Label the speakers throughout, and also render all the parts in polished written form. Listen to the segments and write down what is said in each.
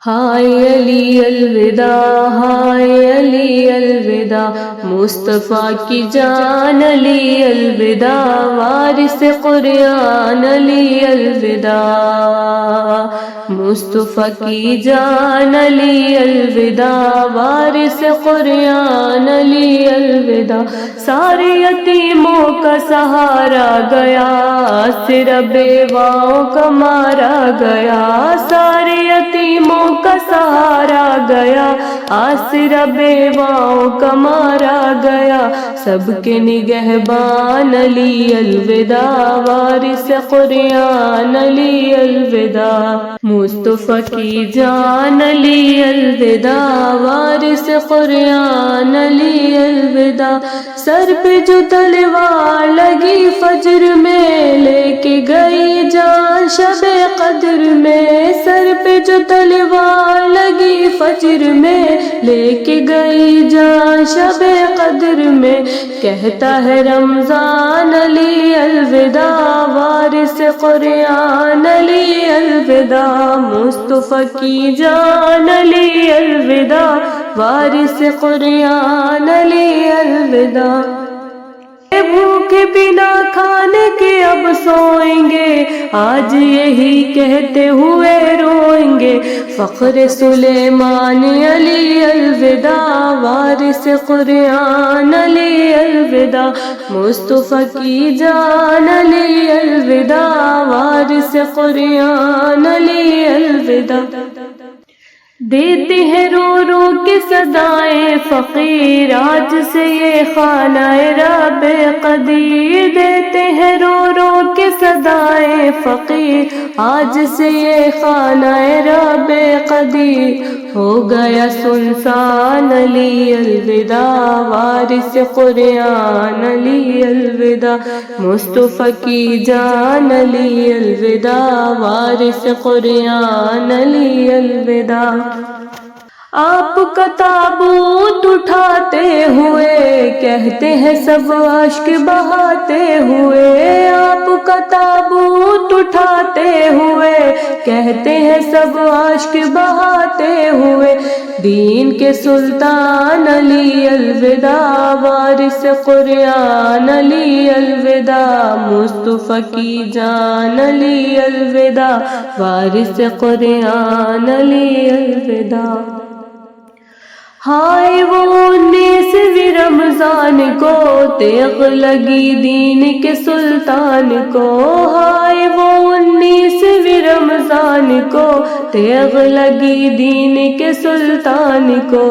Speaker 1: ہائے علی الوداع، ہائے علی الوداع، مصطفیٰ کی جان علی الوداع، وارث قرآن علی الوداع، مصطفیٰ کی جان علی الوداع، وارث قرآن علی الوداع، سارے یتیموں کا سہارا گیا، آسرا بیواؤں کا مارا گیا، سارے یتیموں کا سہارا گیا، آسرا بیواؤں کا مارا گیا، سب کے نگہبان علی الوداع، وارث قرآن علی الوداع، مصطفیٰ کی جان علی الوداع، وارث قرآن علی الوداع، سر پہ جو تلوار لگی فجر میں، لے کے گئی جان شب قدر میں، سر پہ جو تلوار لگی فجر میں، لے کے گئی جان شب قدر میں، کہتا ہے رمضان علی الوداع، وارث قرآن علی الوداع، مصطفیٰ کی جان علی الوداع، وارث قرآن علی الوداع، بھوکے بنا کھانے کے اب سوئیں گے، آج یہی کہتے ہوئے روئیں گے، فخر سلیمان علی الوداع، وارث قرآن علی الوداع، مصطفیٰ کی جان علی الوداع، وارث قرآن علی الوداع، دیتے ہیں رو رو کے صدائیں فقیر، آج سے یہ خانہ رب قدیر، دیتے ہیں رو رو کے صدائیں فقیر، آج سے یہ خانہ رب قدیر، ہو گیا سنسان علی الوداع، وارث قرآن علی الوداع، مصطفیٰ کی جان علی الوداع، وارث قرآن علی الوداع، آپ کا تابوت اٹھاتے ہوئے کہتے ہیں سب اشک بہاتے ہوئے، آپ کا تابوت اٹھاتے ہوئے کہتے ہیں سب اشک بہاتے ہوئے، دین کے سلطان علی الوداع، وارث قرآن علی الوداع، مصطفیٰ کی جان علی الوداع، وارث قرآن علی الوداع، ہائے وہ 19ویں رمضان کو تیغ لگی دین کے سلطان کو، ہائے وہ 19ویں رمضان کو تیغ لگی دین کے سلطان کو،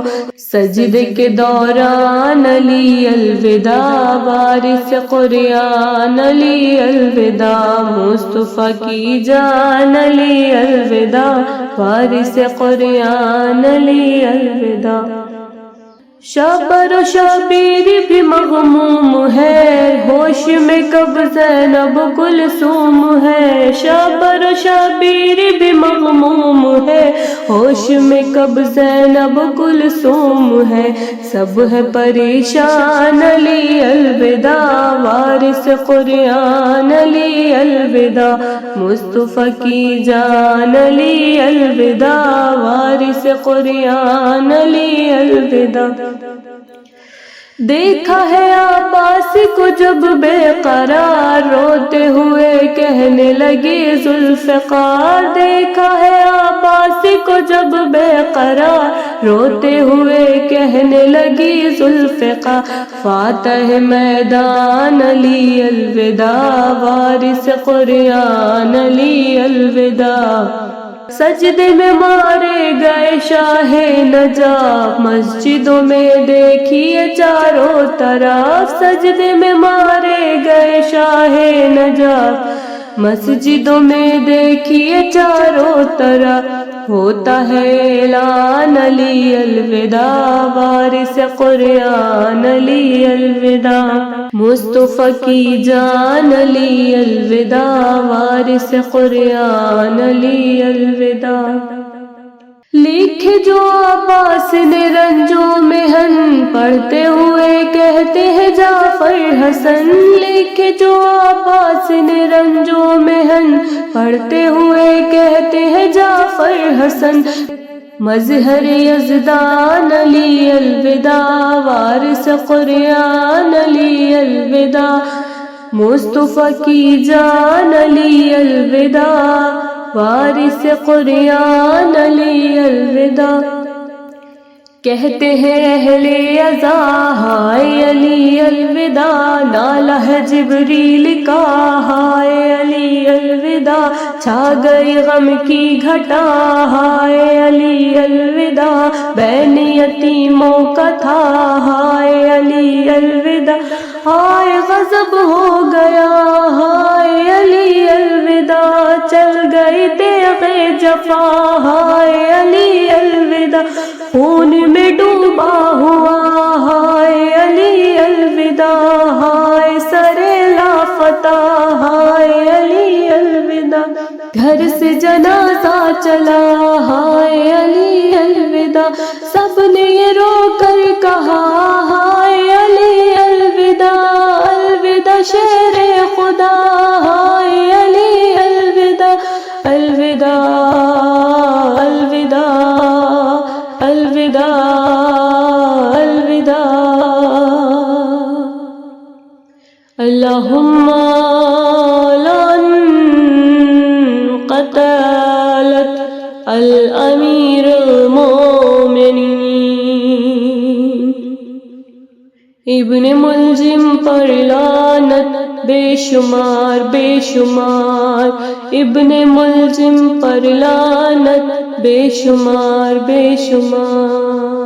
Speaker 1: سجدے کے دوران علی الوداع، وارث قرآن علی الوداع، مصطفیٰ کی جان علی الوداع، وارث قرآن علی الوداع، شبر و شبیر بھی مغموم ہے، ہوش میں کب زینب کلثوم ہے، شبر و شبیر بھی مغموم ہے، ہوش میں کب زینب کلثوم ہے، سب ہے پریشان علی الوداع، وارث قرآن علی الوداع، مصطفیٰ کی جان علی الوداع، وارث قرآن علی الوداع، دیکھا ہے عباس کو جب بے قرار، روتے ہوئے کہنے لگی ذوالفقار، دیکھا ہے عباس کو جب بے قرار، روتے ہوئے کہنے لگی ذوالفقار، فاتح میدان علی الوداع، وارث قرآن علی الوداع، سجدے میں مارے گئے شاہ نجف، مسجدوں میں دیکھیے چاروں طرف، سجدے میں مارے گئے شاہ نجف، مسجدوں میں دیکھیے چاروں طرف، ہوتا ہے اعلان علی الوداع، وارث قرآن علی الوداع، مصطفیٰ کی جان علی الوداع، وارث قرآن علی الوداع، لکھے جو عباس نے رنجو محن، پڑھتے ہوئے کہتے ہیں جعفر حسن، لکھے جو عباس نے رنجو محن، پڑھتے ہوئے کہتے ہیں جعفر حسن، مظہر یزدان علی الوداع، وارث قریان علی الوداع، مصطفیٰ کی جان علی الوداع، وارث قریان علی الوداع۔ کہتے ہیں اہل عزا ہائے علی الوداع، نالہ ہے جبریل کا ہائے علی الوداع، چھا گئی غم کی گھٹا ہائے علی الوداع، بین یتیموں کا تھا ہائے علی الوداع، ہائے غضب ہو گیا ہائے علی الوداع، چل گئی تیغ جفا ہائے علی الوداع، خون میں ڈوبا ہوا ہائے علی الوداع، ہائے سر لافتہ ہائے علی الوداع، گھر سے جنازہ چلا ہائے علی الوداع، سب نے یہ رو کر کہا ہائے علی الوداع، الوداع شیر خدا ہائے علی الوداع، الوداع الوداع الوداع الوداع۔ اللہم لعن قتالت الامیر المومنین، ابن ملجم پر لعنت بے شمار بے شمار، ابن ملجم پر لعنت بے شمار بے شمار۔